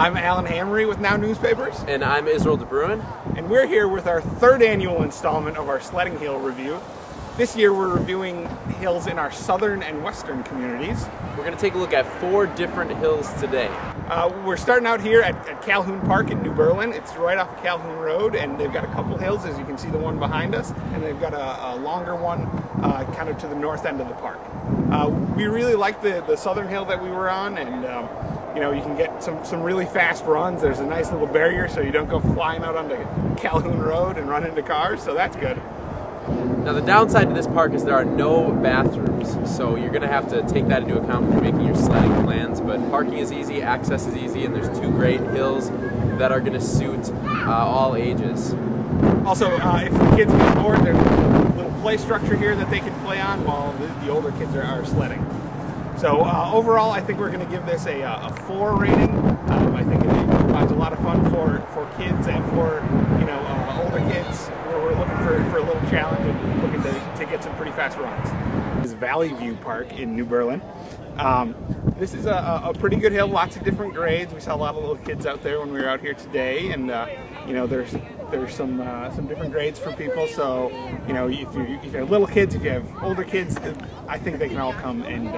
I'm Hamari with Now Newspapers. And I'm Isral DeBruin. And we're here with our third annual installment of our sledding hill review. This year we're reviewing hills in our southern and western communities. We're going to take a look at 4 different hills today. We're starting out here at Calhoun Park in New Berlin. It's right off of Calhoun Road, and they've got a couple hills, as you can see the one behind us, and they've got a longer one kind of to the north end of the park. We really like the southern hill that we were on, and you know, you can get some really fast runs. There's a nice little barrier so you don't go flying out onto Calhoun Road and run into cars, so that's good. Now the downside to this park is there are no bathrooms, so you're going to have to take that into account when you're making your sledding plans, but parking is easy, access is easy, and there's 2 great hills that are going to suit all ages. Also, if the kids get bored, there's a little play structure here that they can play on while the older kids are sledding. So overall, I think we're going to give this a 4 rating. I think it provides a lot of fun for kids and for older kids. We're looking for a little challenge and looking to get some pretty fast runs. This is Valley View Park in New Berlin. This is a pretty good hill, lots of different grades. We saw a lot of little kids out there when we were out here today, and you know, there's some different grades for people. So you know, if you have little kids, if you have older kids, I think they can all come and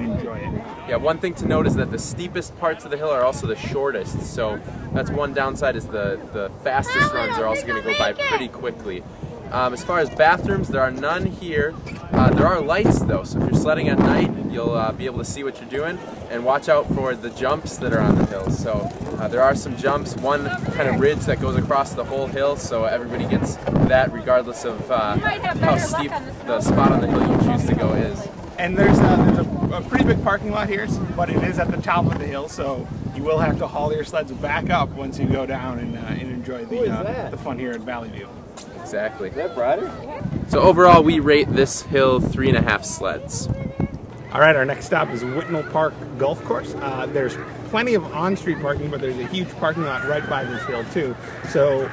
enjoy it. Yeah, one thing to note is that the steepest parts of the hill are also the shortest. So that's one downside, is the fastest runs are also going to go by pretty quickly. As far as bathrooms, there are none here. There are lights though, so if you're sledding at night, you'll be able to see what you're doing, and watch out for the jumps that are on the hill. So there are some jumps, one kind of ridge that goes across the whole hill, so everybody gets that regardless of how steep the spot on the hill you choose to go is. And there's a pretty big parking lot here, but it is at the top of the hill, so you will have to haul your sleds back up once you go down and enjoy the fun here at Valley View. Exactly. Is that brighter? So overall, we rate this hill 3.5 sleds. All right, our next stop is Whitnall Park Golf Course. There's plenty of on-street parking, but there's a huge parking lot right by this hill too. So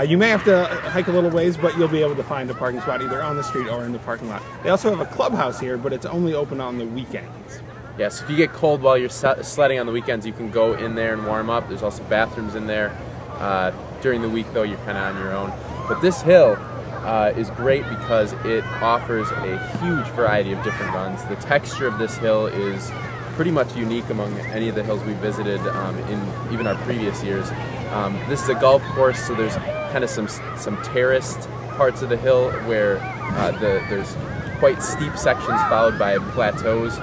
you may have to hike a little ways, but you'll be able to find a parking spot either on the street or in the parking lot. They also have a clubhouse here, but it's only open on the weekends. Yeah, so if you get cold while you're sledding on the weekends, you can go in there and warm up. There's also bathrooms in there. During the week, though, you're kind of on your own. But this hill is great because it offers a huge variety of different runs. The texture of this hill is pretty much unique among any of the hills we visited in even our previous years. This is a golf course, so there's kind of some terraced parts of the hill where there's quite steep sections followed by plateaus.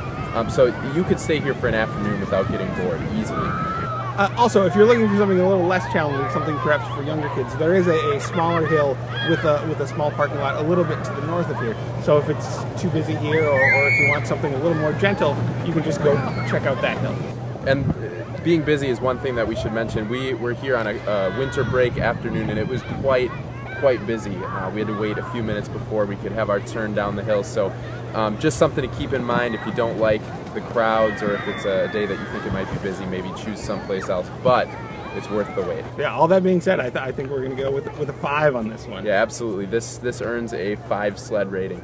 So you could stay here for an afternoon without getting bored easily. Also, if you're looking for something a little less challenging, something perhaps for younger kids, there is a smaller hill with a small parking lot a little bit to the north of here. So if it's too busy here, or if you want something a little more gentle, you can just go check out that hill. And being busy is one thing that we should mention. We were here on a winter break afternoon, and it was quite busy. We had to wait a few minutes before we could have our turn down the hill. So just something to keep in mind if you don't like the crowds, or if it's a day that you think it might be busy, maybe choose someplace else, but it's worth the wait. Yeah, all that being said, I think we're going to go with a 5 on this one. Yeah, absolutely. This earns a 5 sled rating.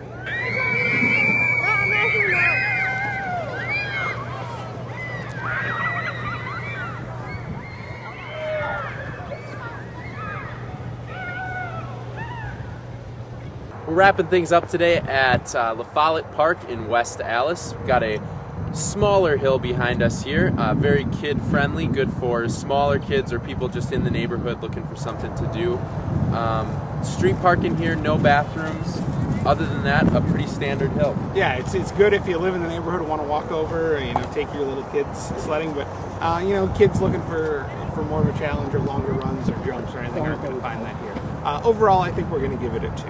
We're wrapping things up today at La Follette Park in West Allis. We've got a smaller hill behind us here, very kid-friendly, good for smaller kids or people just in the neighborhood looking for something to do. Street parking here, no bathrooms. Other than that, a pretty standard hill. Yeah, it's good if you live in the neighborhood and want to walk over, take your little kids sledding, but kids looking for more of a challenge or longer runs or jumps or anything aren't going to find that here. Overall, I think we're going to give it a 2.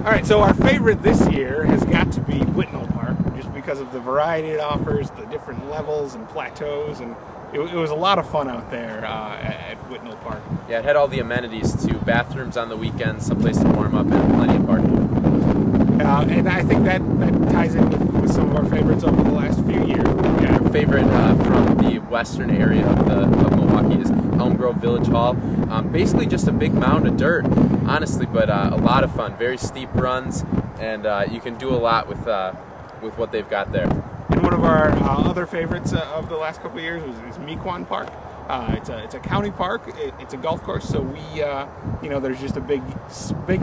All right, so our favorite this year has got to be Whitnall Park, just because of the variety it offers, the different levels and plateaus, and it was a lot of fun out there at Whitnall Park. Yeah, it had all the amenities too, bathrooms on the weekends, someplace to warm up, and plenty of parking. And I think that ties in with some of our favorites over the last few years. Yeah, our favorite from the western area of Milwaukee is Elm Grove Village Hall. Basically just a big mound of dirt, honestly, but a lot of fun. Very steep runs, and you can do a lot with what they've got there. And one of our other favorites of the last couple of years is Mequon Park. It's a county park. It's a golf course, so we there's just a big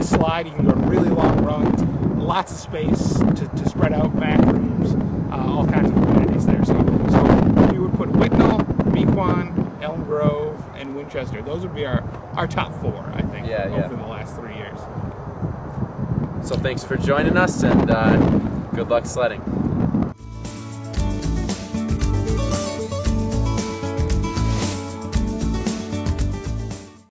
slide. You can go really long runs, lots of space to spread out, bathrooms, all kinds of amenities there. So we would put Whitnall, Mequon, Elm Grove, and Winchester. Those would be our top 4, I think, over the last 3 years. So thanks for joining us, and good luck sledding.